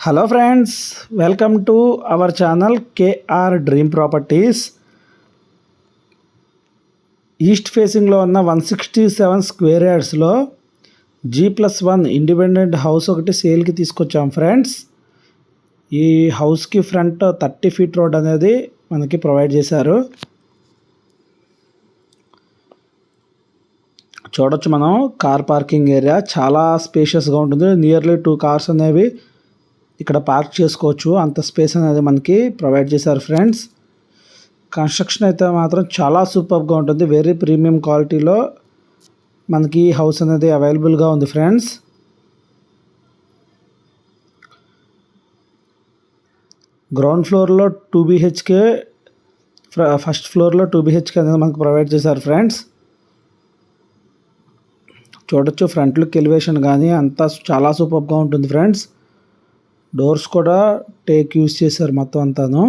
Hello friends, welcome to our channel KR Dream Properties. East ఫేసింగ్లో ఉన్న 167 square యార్డ్స్లో G+1 independent house ఒకటి సేల్కి తీసుకొచ్చాం ఫ్రెండ్స్. ఈ హౌస్కి ఫ్రంట్ 30 ఫీట్ రోడ్ అనేది మనకి ప్రొవైడ్ చేశారు. చూడొచ్చు మనం కార్ పార్కింగ్ ఏరియా చాలా స్పేషియస్గా ఉంటుంది. నియర్లీ 2 కార్స్ అనేవి ఇక్కడ పార్క్ చేసుకోవచ్చు, అంత స్పేస్ అనేది మనకి ప్రొవైడ్ చేశారు ఫ్రెండ్స్. కన్స్ట్రక్షన్ అయితే మాత్రం చాలా సూపర్గా ఉంటుంది. వెరీ ప్రీమియం క్వాలిటీలో మనకి హౌస్ అనేది అవైలబుల్గా ఉంది ఫ్రెండ్స్. గ్రౌండ్ ఫ్లోర్లో 2 BHK, ఫస్ట్ ఫ్లోర్లో 2 BHK అనేది మనకు ప్రొవైడ్ చేశారు ఫ్రెండ్స్. చూడొచ్చు ఫ్రంట్ లుక్ ఎలివేషన్ కానీ అంతా చాలా సూపర్గా ఉంటుంది ఫ్రెండ్స్. డోర్స్ కూడా టేక్ యూస్ చేశారు మొత్తం అంతాను.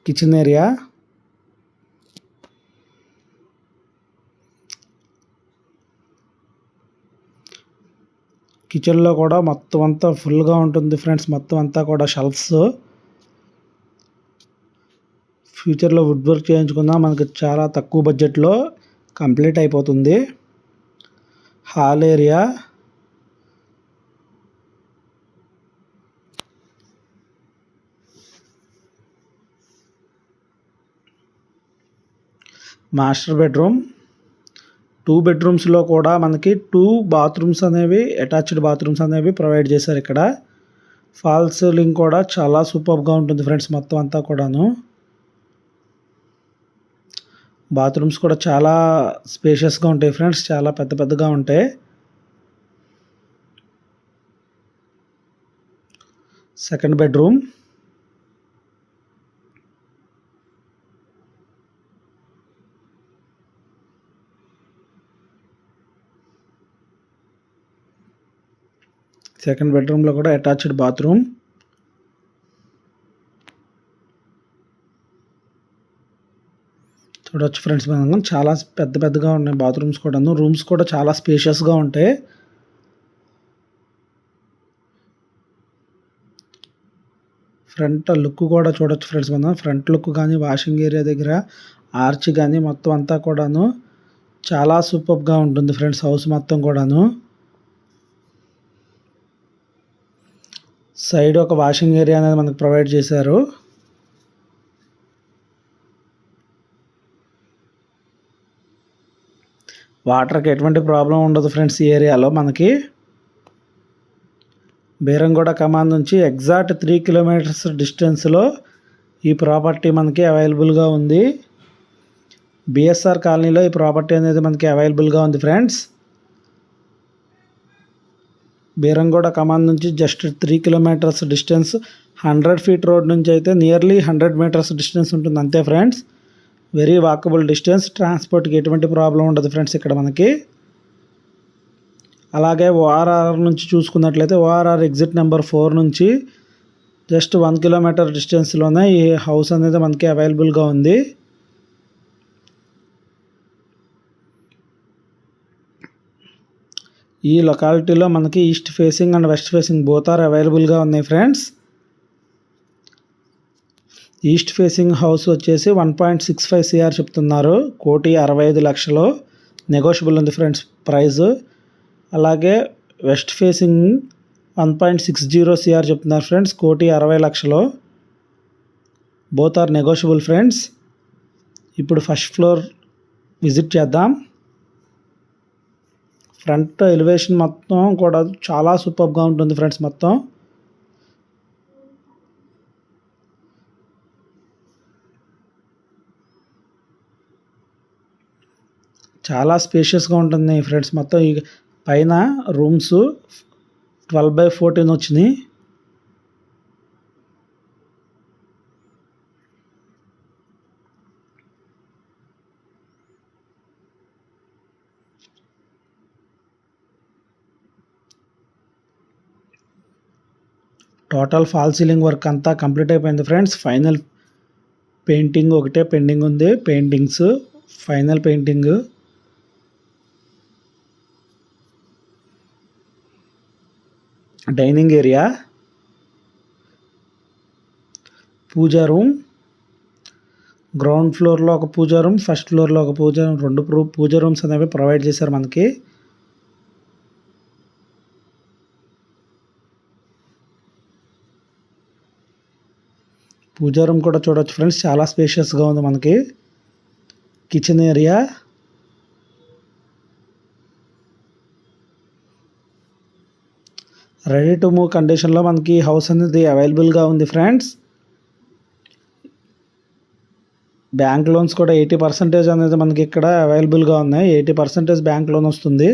కిచెన్ ఏరియా, కిచెన్లో కూడా మొత్తం అంతా ఫుల్గా ఉంటుంది ఫ్రెండ్స్. మొత్తం అంతా కూడా షెల్ఫ్స్. ఫ్యూచర్లో వుడ్ వర్క్ చేయించుకున్నా మనకి చాలా తక్కువ బడ్జెట్లో కంప్లీట్ అయిపోతుంది. Hall area, master bedroom. 2 బెడ్రూమ్స్లో కూడా మనకి 2 బాత్రూమ్స్ అనేవి, అటాచ్డ్ బాత్రూమ్స్ అనేవి ప్రొవైడ్ చేశారు ఇక్కడ. ఫాల్ సీలింగ్ కూడా చాలా సూపర్గా ఉంటుంది ఫ్రెండ్స్. మొత్తం అంతా కూడాను బాత్రూమ్స్ కూడా చాలా స్పేషియస్గా ఉంటాయి ఫ్రెండ్స్, చాలా పెద్ద పెద్దగా ఉంటాయి. సెకండ్ బెడ్రూమ్, సెకండ్ బెడ్రూమ్లో కూడా అటాచ్డ్ బాత్రూమ్. చూడవచ్చు ఫ్రెండ్స్, మనం చాలా పెద్ద పెద్దగా ఉన్నాయి బాత్రూమ్స్ కూడాను. రూమ్స్ కూడా చాలా స్పేషియస్గా ఉంటాయి. ఫ్రంట్ లుక్ కూడా చూడొచ్చు ఫ్రెండ్స్. మనం ఫ్రంట్ లుక్ కానీ, వాషింగ్ ఏరియా దగ్గర ఆర్చ్ కానీ మొత్తం అంతా కూడాను చాలా సూపర్గా ఉంటుంది ఫ్రెండ్స్. హౌస్ మొత్తం కూడాను సైడ్ ఒక వాషింగ్ ఏరియా అనేది మనకు ప్రొవైడ్ చేశారు. వాటర్కి ఎటువంటి ప్రాబ్లం ఉండదు ఫ్రెండ్స్ ఈ ఏరియాలో. మనకి బేరంగూడ కమాన్ నుంచి ఎగ్జాక్ట్ 3 కిలోమీటర్స్ డిస్టెన్స్లో ఈ ప్రాపర్టీ మనకి అవైలబుల్గా ఉంది. బిఎస్ఆర్ కాలనీలో ఈ ప్రాపర్టీ అనేది మనకి అవైలబుల్గా ఉంది ఫ్రెండ్స్. బేరంగూడ కమాన్ నుంచి just 3 kilometres distance. 100 feet road నుంచి అయితే నియర్లీ 100 మీటర్స్ డిస్టెన్స్ ఉంటుంది అంతే ఫ్రెండ్స్. Very walkable distance. ట్రాన్స్పోర్ట్కి ఎటువంటి ప్రాబ్లం ఉండదు ఫ్రెండ్స్ ఇక్కడ మనకి. అలాగే ఓఆర్ఆర్ నుంచి చూసుకున్నట్లయితే ఓఆర్ఆర్ ఎగ్జిట్ నెంబర్ 4 నుంచి జస్ట్ 1 కిలోమీటర్ డిస్టెన్స్లోనే ఈ హౌస్ అనేది మనకి అవైలబుల్గా ఉంది. ఈ లొకాలిటీలో మనకి east facing and west facing both are అవైలబుల్గా ఉన్నాయి ఫ్రెండ్స్. ఈస్ట్ ఫేసింగ్ హౌస్ వచ్చేసి 1.65 CR చెప్తున్నారు. 1,65,00,000 నెగోషియబుల్ ఉంది ఫ్రెండ్స్ ప్రైస్. అలాగే వెస్ట్ ఫేసింగ్ 1.60 CR చెప్తున్నారు friends. 1,60,00,000 both are negotiable friends. ఇప్పుడు ఫస్ట్ ఫ్లోర్ విజిట్ చేద్దాం. ఫ్రంట్ ఎలివేషన్ మొత్తం కూడా చాలా సూపర్గా ఉంటుంది ఫ్రెండ్స్. మొత్తం చాలా స్పేషియస్గా ఉంటుంది ఫ్రెండ్స్. మొత్తం ఈ పైన రూమ్స్ 12/14 వచ్చినాయి. టోటల్ ఫాల్ సీలింగ్ వర్క్ అంతా కంప్లీట్ అయిపోయింది ఫ్రెండ్స్. ఫైనల్ పెయింటింగ్ ఒకటే పెండింగ్ ఉంది. Paintings final painting. Dining area, puja room, ground ఫ్లోర్లో ఒక పూజా రూమ్, ఫస్ట్ ఫ్లోర్లో ఒక పూజా రూమ్, 2 పూజా రూమ్స్ అనేవి ప్రొవైడ్ చేశారు మనకి. పూజా రూమ్ కూడా చూడొచ్చు ఫ్రెండ్స్, చాలా స్పేషియస్గా ఉంది మనకి. Kitchen area, ready to move కండిషన్లో మనకి హౌస్ అనేది అవైలబుల్గా ఉంది ఫ్రెండ్స్. బ్యాంక్ లోన్స్ కూడా 80% అనేది మనకి ఇక్కడ అవైలబుల్గా ఉన్నాయి. 80% బ్యాంక్ లోన్ వస్తుంది.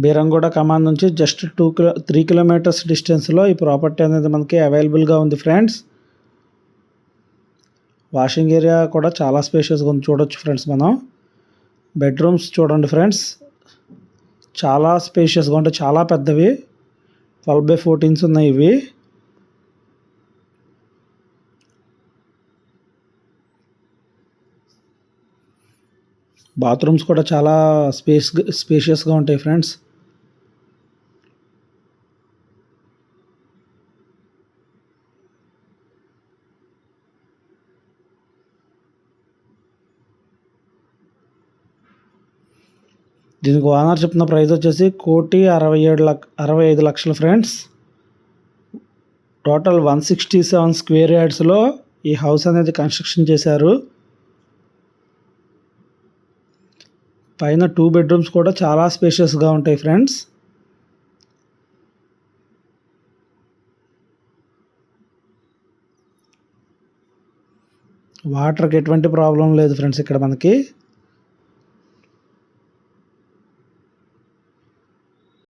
బీరంగూడ కమాన్ నుంచి జస్ట్ 3 కిలోమీటర్స్ డిస్టెన్స్లో ఈ ప్రాపర్టీ అనేది మనకి అవైలబుల్గా ఉంది ఫ్రెండ్స్. వాషింగ్ ఏరియా కూడా చాలా స్పేషియస్గా ఉంది, చూడొచ్చు ఫ్రెండ్స్ మనం. బెడ్రూమ్స్ చూడండి ఫ్రెండ్స్, చాలా స్పేషియస్గా ఉంటాయి, చాలా పెద్దవి. 12/14 ఉన్నాయి ఇవి. బాత్రూమ్స్ కూడా చాలా స్పేషియస్గా ఉంటాయి ఫ్రెండ్స్. దీనికి ఓనర్ చెప్పిన ప్రైస్ వచ్చేసి 1,67,65,00,000 ఫ్రెండ్స్. టోటల్ 167 స్క్వేర్ యార్డ్స్లో ఈ హౌస్ అనేది కన్స్ట్రక్షన్ చేశారు. పైన 2 బెడ్రూమ్స్ కూడా చాలా స్పేషియస్గా ఉంటాయి ఫ్రెండ్స్. వాటర్కి ఎటువంటి ప్రాబ్లం లేదు ఫ్రెండ్స్ ఇక్కడ మనకి.